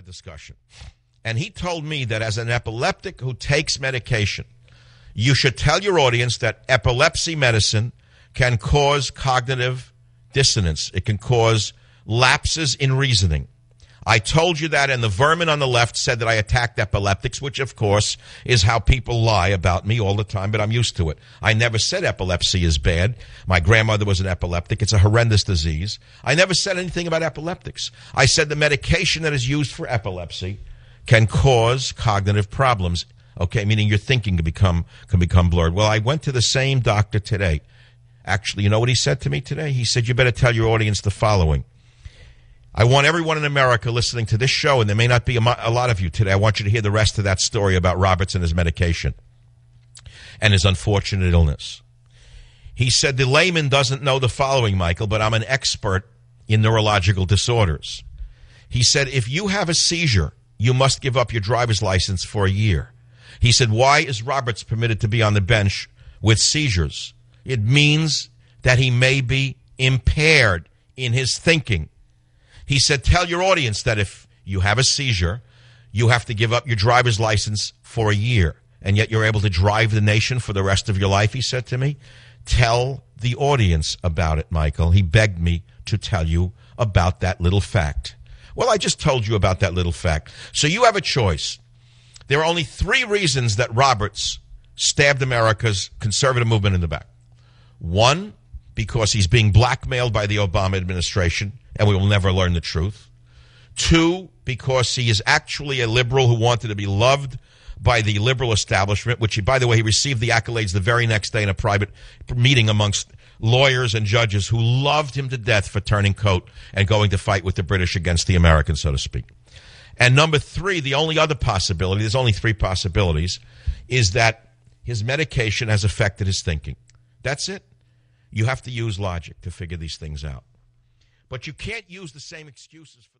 a discussion. And he told me that as an epileptic who takes medication, you should tell your audience that epilepsy medicine can cause cognitive dissonance. It can cause lapses in reasoning. I told you that, and the vermin on the left said that I attacked epileptics, which, of course, is how people lie about me all the time, but I'm used to it. I never said epilepsy is bad. My grandmother was an epileptic. It's a horrendous disease. I never said anything about epileptics. I said the medication that is used for epilepsy can cause cognitive problems, okay, meaning your thinking can become blurred. Well, I went to the same doctor today. Actually, you know what he said to me today? He said, you better tell your audience the following. I want everyone in America listening to this show, and there may not be a lot of you today. I want you to hear the rest of that story about Roberts and his medication and his unfortunate illness. He said, the layman doesn't know the following, Michael, but I'm an expert in neurological disorders. He said, if you have a seizure, you must give up your driver's license for a year. He said, why is Roberts permitted to be on the bench with seizures? It means that he may be impaired in his thinking. He said, tell your audience that if you have a seizure, you have to give up your driver's license for a year, and yet you're able to drive the nation for the rest of your life, he said to me. Tell the audience about it, Michael. He begged me to tell you about that little fact. Well, I just told you about that little fact. So you have a choice. There are only 3 reasons that Roberts stabbed America's conservative movement in the back. 1, because he's being blackmailed by the Obama administration, and we will never learn the truth. 2, because he is actually a liberal who wanted to be loved by the liberal establishment, which, by the way, he received the accolades the very next day in a private meeting amongst lawyers and judges who loved him to death for turning coat and going to fight with the British against the Americans, so to speak. And number 3, the only other possibility, there's only 3 possibilities, is that his medication has affected his thinking. That's it. You have to use logic to figure these things out. But you can't use the same excuses for